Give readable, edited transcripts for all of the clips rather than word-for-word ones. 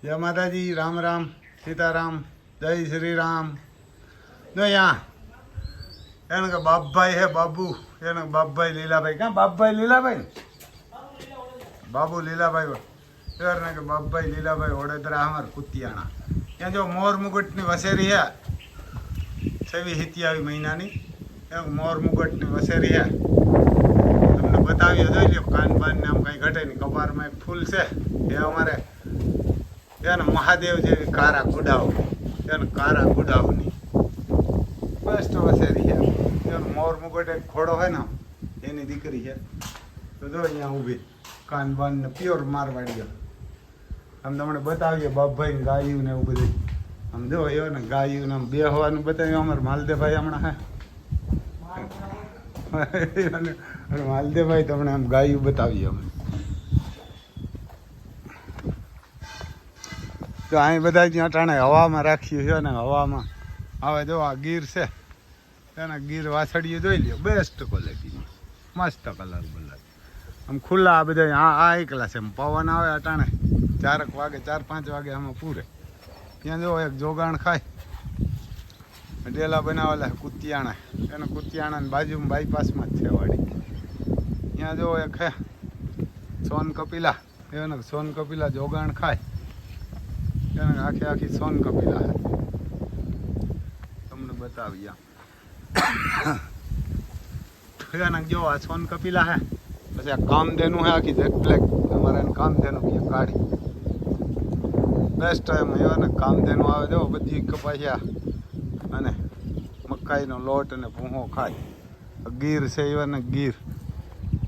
जय माता जी, राम राम, सीताराम, जय श्री राम। जो यहाँ એને કે બાપભાઈ હે બાબુ, એને બાપભાઈ લીલાભાઈ, ક્યાં બાપભાઈ લીલાભાઈ, બાબુ લીલાભાઈ એને કે બાપભાઈ લીલાભાઈ વડોદરા અમાર કુતિયાણા. ત્યાં જો મોર મુગટની વસેરી હે 26-27 મહિનાની, મોર મુગટની વસેરી હે. તમને બતાવીએ, જોઈ લો કાન બાન ને આમ કંઈ ઘટે નહીં. કપારમાં એક ફૂલ છે એ અમારે એને મહાદેવ જેવી કારા ગુડાવ, એને કારા ગુડાવની બેસ્ટ વસેરી છે. એનો મોર મુગટ એક ઘોડો હોય ને એની દીકરી છે. તો જો અહીંયા ઊભી કાન બાન ને પ્યોર મારવાડી. આમ તમને બતાવીએ બાપભાઈ ને ગાયું ને એવું બધું. આમ જો એવો ને ગાયું ને આમ બે હવાનું બતાવ્યું અમારે માલદેવભાઈ હમણાં હે. માલદેવભાઈ તમને આમ ગાયું બતાવીએ અમે. તો અહીં બધા ત્યાં ટાણે હવામાં રાખ્યું છે ને હવામાં હવે જો આ ગીર છે એના ગીર વાછડીઓ જોઈ લ્યો, બેસ્ટ ક્વોલિટીની મસ્ત કલર બલર આમ ખુલ્લા. આ બધા આ એકલા છે, પવન આવે અટાણે 4 વાગે 4-5 વાગે આમાં પૂરે. ત્યાં જો એક જોગાણ ખાય ડેલા બનાવેલા કુતિયાણા, એને કુતિયાણાની બાજુમાં બાયપાસમાં જ છે વાડી. ત્યાં જો એક હે સોન કપિલા, એને સોન કપિલા જોગાણ ખાય, એને આખી સોન કપિલા હે. તમને બતાવી આમ જો આ સોન કપિલા હે. પછી આ કામધેનું હે, આખી જેટ બ્લેક, અમારે એને કામધેનું કહે, કાળી બેસ્ટ એમ એવા ને કામધેનું આવે. જો બધી કપાસિયા અને મકાઈનો લોટ અને ભૂંહો ખાય. ગીર છે એવા ને ગીર.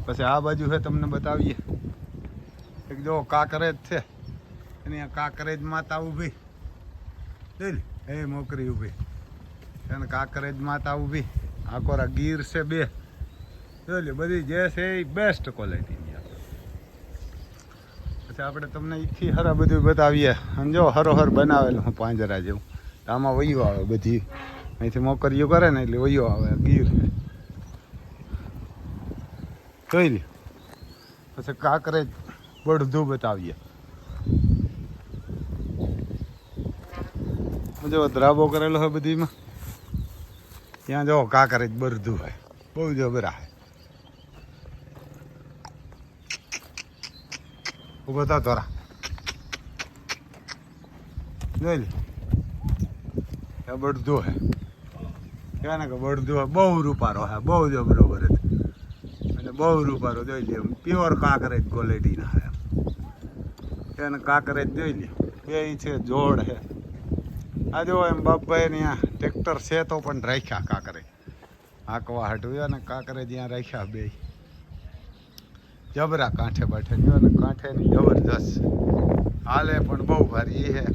પછી આ બાજુ છે તમને બતાવીએ એક જો કાંકરેજ છે, એની આ કાંકરેજ માતા ઊભી જોઈ લે, એ મોકરી ઊભી, એને કાંકરેજ માતા ઊભી. આ કોરા ગીર છે 2 જોઈ લે. બધી જે છે એ બેસ્ટ ક્વોલિટીની. પછી આપણે તમને ઈથી હરા બધું બતાવીએ. અને જો હરોહર બનાવેલું હું પાંજરા જેવું. તો આમાં વયું આવે બધી, અહીંથી મોકરીઓ કરે ને એટલે વયો આવે. ગીર જોઈ લે. પછી કાંકરેજ બળધું બતાવીએ. જો ધરાબો કરેલો હોય બધીમાં. ત્યાં જો કાંકરેજ બળધું હોય, બહુ જબરા હોય. ઉભો થા તોરા જોઈ લે. બળધું હે, કહેવાય ને કે બળધું હોય. બહુ રૂપારો હે, બહુ જબરો ભરે એટલે બહુ રૂપારો જોઈ લે. પ્યોર કાંકરેજ ક્વોલિટીના હે. એને કાંકરેજ જોઈ લે. 2 છે જોડ હે. આ જો એમ બાપભાઈ ને ટ્રેક્ટર છે તો પણ રાખ્યા કાંકરેજ હાંકવા હાટું ને કાંકરેજ ત્યાં રાખ્યા 2 જબરા. કાંઠે બાઠે ને કાંઠેની જબરદસ્ત હાલે પણ બહુ ભારી એ હે.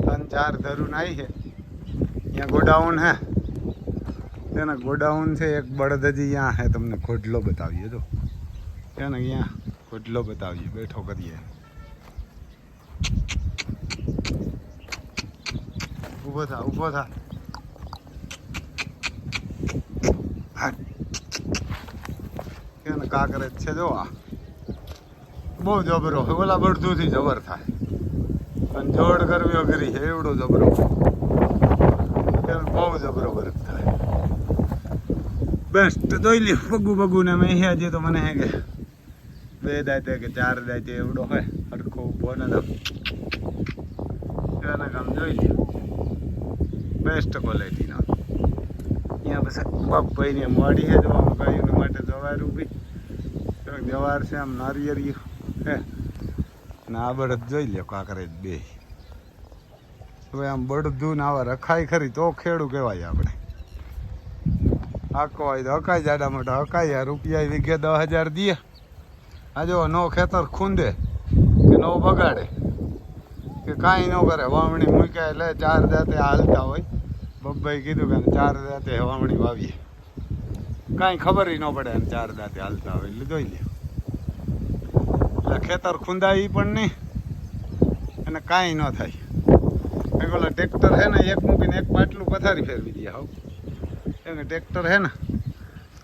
3-4 ધરું આવી છે. ત્યાં ગોડાઉન હે, એના ગોડાઉન છે. એક બળદ હજી ત્યાં હે, તમને ખોડલો બતાવીએ. તો એને અહીંયા ખોડલો બતાવીએ, બેઠો કરીએ. ઊભો થા, ઊભો થા. એને કાંકરેજ છે જો. આ બહુ જબરો હોય. ઓલા બળધુંથી જબર થાય અને જોડ કરવી અઘરી છે એવડો જબરો. બહુ જબરો વર્ક થાય. બેસ્ટ જોઈ લે. પગું ને મેં હજી તો મને હે કે 2 દાંતે કે 4 દાંતે એવડો હોય. હરખો ઊભો ને એને કામ જોઈ લે. બેસ્ટ ક્વોલિટીનો. અહીંયા પછી બાપભાઈની આમ વાડી છે. જો આમ ગાયોને માટે જવાર ઊભી, જવાર છે આમ નારિયેળિયું હે ને આ બળદ જોઈ લે કાંકરેજ 2. હવે આમ બળદું ને આવા રખાય ખરી તો ખેડું કહેવાય. આપણે આખો હોય તો હકાય, જાડા મોટા હકાય. રૂપિયા વીઘે 10,000 દે. આ જો નો ખેતર ખૂંદે કે નો બગાડે કે કાંઈ ન કરે. વાવણી મૂક્યા એટલે 4 દાંતે હાલતા હોય. બબ્બાઈ કીધું કે 4 દાંતે વાવણી વાવીએ, કાંઈ ખબર ન પડે. અને 4 દાંતે હાલતા હોય એટલે જોઈ લે. એટલે ખેતર ખૂંદાય પણ નહીં અને કાંઈ ન થાય. ઓલા ટ્રેક્ટર હે ને એક મૂકીને એક પાટલું પથારી ફેરવી દે. હાવ એને ટ્રેક્ટર હે ને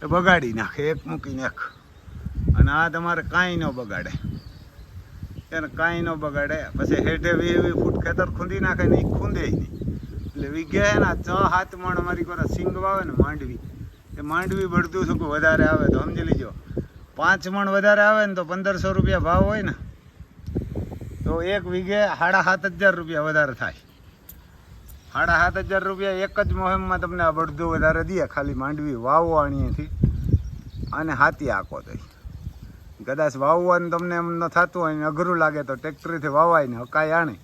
એ બગાડી નાખે એક મૂકીને એક. અને આ તમારે કાંઈ ન બગાડે. એને કાંઈ ન બગાડે. પછી હેઠે 20 ફૂટ ખેતર ખૂંદી નાખે ને એ ખૂંદે નહીં. એટલે વીઘે હે ને 6-7 મણ અમારી કોઈ સિંગ વાવે ને માંડવી, એ માંડવી બળતું શું વધારે આવે તો સમજી લીજો 5 મણ વધારે આવે ને તો 1500 રૂપિયા ભાવ હોય ને તો 1 વીઘે 7,500 રૂપિયા વધારે થાય. 7,500 રૂપિયા એક જ મોહમમાં તમને આ બળદું વધારે દે. ખાલી માંડવી વાવવાણીથી અને હાથી આંકો તો કદાચ વાવવાનું તમને એમ ન થતું હોય ને અઘરું લાગે તો ટ્રેક્ટરથી વાવાય ને હકાઈ આણે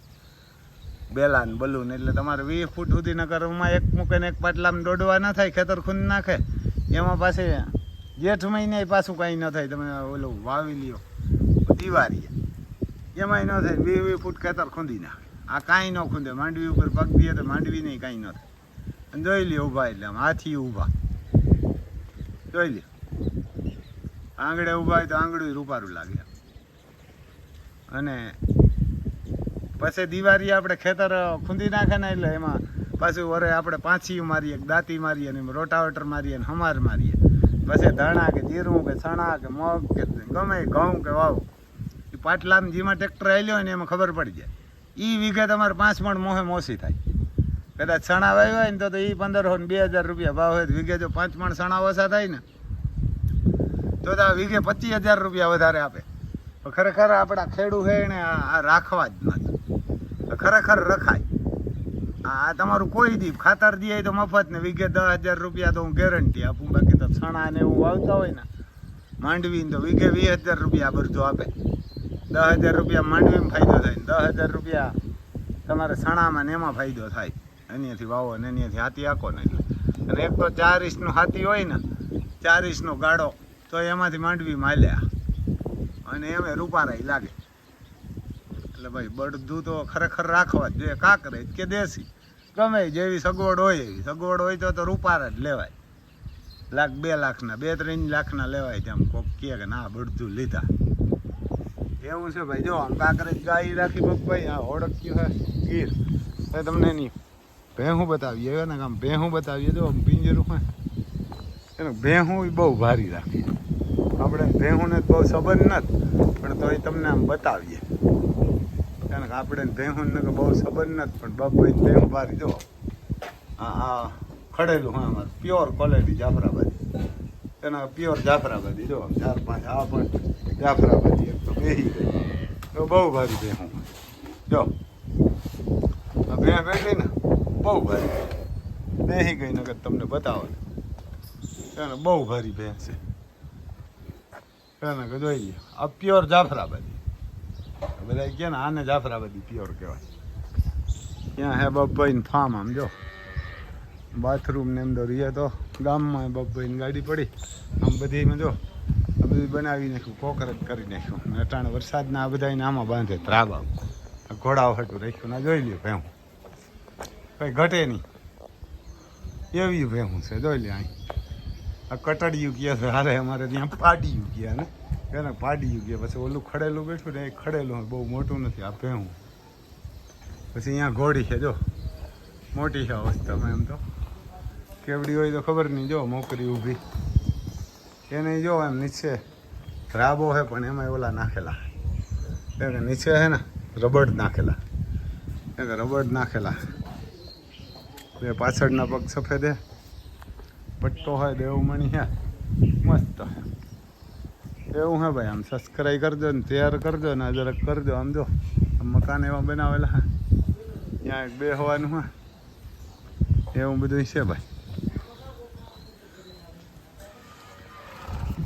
બેલા ને બલૂન. એટલે તમારે 20 ફૂટ સુધી નકર એમાં એક મૂકે ને એક પાટલામાં દોડવા ન થાય, ખેતર ખૂંદ નાખે. એમાં પાસે જેઠ મહિને પાછું કાંઈ ન થાય. તમે ઓલું વાવી લ્યો દિવાળી એમાંય ન થાય. 20 ફૂટ ખેતર ખૂંદી નાખે. આ કાંઈ ન ખૂંદે. માંડવી ઉપર પગ દે તો માંડવી નહીં કાંઈ ન થાય. અને જોઈ લ્યો ઊભા એટલે આમ હાથી ઊભા જોઈ લ્યો. આંગળે ઊભા હોય તો આંગળું રૂપારું લાગે. અને પછી દિવાળી આપણે ખેતર ખૂંદી નાખે ને એટલે એમાં પાછું વરે આપણે પાંચીયું મારીએ, દાંતી મારીએ ને રોટાવેટર મારીએ ને હમાર મારીએ. પછી ધાણા કે જીરું કે ચણા કે મગ કે ગમે ઘઉં કે વાવ એ પાટલામાં જેમાં ટ્રેક્ટર આવેલો હોય ને એમાં ખબર પડી જાય. એ વીઘે તમારે 5 મણ મોહે ઓછી થાય. કદાચ ચણા વાવ્યા હોય ને તો એ 1500 ને 2000 રૂપિયા ભાવ હોય. વીઘે જો 5 મણ ચણા ઓછા થાય ને તો વીઘે 25,000 રૂપિયા વધારે આપે. ખરેખર આપણા ખેડૂત છે એને આ રાખવા જ નથી. ખરેખર રખાય. આ તમારું કોઈ દી ખાતર દે તો મફત ને વીઘે 10,000 રૂપિયા તો હું ગેરંટી આપું. બાકી તો છણા ને એવું વાવતા હોય ને માંડવી તો વીઘે 20,000 રૂપિયા બરધો આપે. 10,000 રૂપિયા માંડવીમાં ફાયદો થાય ને 10,000 રૂપિયા તમારે છણામાં ને એમાં ફાયદો થાય. એનીથી વાવો ને એનીથી હાથી આંકો ને એટલે. અને એક તો 4 ઇંચનો હાથી હોય ને 4 ઇંચનો ગાળો તો એમાંથી માંડવી માલ્યા અને એમે રૂપારાઈ લાગે. એટલે ભાઈ બળદું તો ખરેખર રાખવા જ જોઈએ. કાંકરેજ કે દેશી ગમે જેવી સગવડ હોય એવી સગવડ હોય તો રૂપારા જ લેવાય. 1,00,000 2 લાખના 2-3 લાખના લેવાય. તેમ કોક કે ના બળદું લીધા એવું છે ભાઈ. જો આમ કાંકરેજ ગાય રાખી ભાઈ આ ઓળખ્યું હે ગીર. એ તમને એની ભેહું બતાવીએ ને આમ ભેહું બતાવીએ. જો આમ પિંજરું હોય એનું ભેહું બહુ ભારી રાખીએ. આપણે ભેહુંને બહુ સંબંધ નથી પણ તો એ તમને આમ બતાવીએ. કારણ કે આપણે ભેહુંને બહુ સંબંધ નથી પણ ભાઈ ભેહું ભારી. જો આ ખડેલું હા અમારે પ્યોર ક્વોલિટી જાફરાબાદી. એના પ્યોર જાફરાબાદી. જો 4-5 આ પણ જાફરાબાદી. એક તો બેહી ગઈ તો બહુ ભારી ભેહું. જો આ ભેહ બેઠી ને બહુ ભારી બેહી ગઈ નગર તમને બતાવો એને બહુ ભારી ભેહ છે. એને જોઈ લે આ પ્યોર જાફરાબાદી. બધા કહે ને આને જાફરાબાદી પ્યોર કહેવાય. ત્યાં હે બપભાઈનું ફાર્મ. આમ જો બાથરૂમ ને એમ તો રીએ તો ગામમાં બપભાઈની ગાડી પડી. આમ બધીમાં જો આ બધું બનાવી નાખ્યું, કોકરેજ કરી નાખ્યું. અટાણે વરસાદના આ બધાને આમાં બાંધે ત્રાબા ઘોડાઓ હાટું રાખ્યું. ના જોઈ લ્યો ભેહું કંઈ ઘટે નહીં એવી ભેહું છે. જોઈ લે અહીં આ કટડિયું કહે છે. હારે અમારે ત્યાં પાડિયું ગયા ને એને પાડિયું ગયા. પછી ઓલું ખડેલું બેઠું ને એ ખડેલું બહુ મોટું નથી આ ભેહું. પછી અહીંયા ઘોડી છે. જો મોટી છે અવસ્થામાં. એમ તો કેવડી હોય તો ખબર નહીં. જો મોકરી ઊભી એને જો એમ નીચે રાબો છે પણ એમાં ઓલા નાખેલા કે નીચે છે ને રબડ નાખેલા. રબડ નાખેલા. બે પાછળના પગ સફેદ હે, પટ્ટો હોય દેવમણી હે મસ્ત એવું હે ભાઈ. આમ સબસ્ક્રાઈબ કરજો ને તૈયાર કરજો ને જરાક કરજો. આમ જો મકાન એવા બનાવેલા હે ત્યાં એક બેહવાનું હે એવું બધું છે ભાઈ.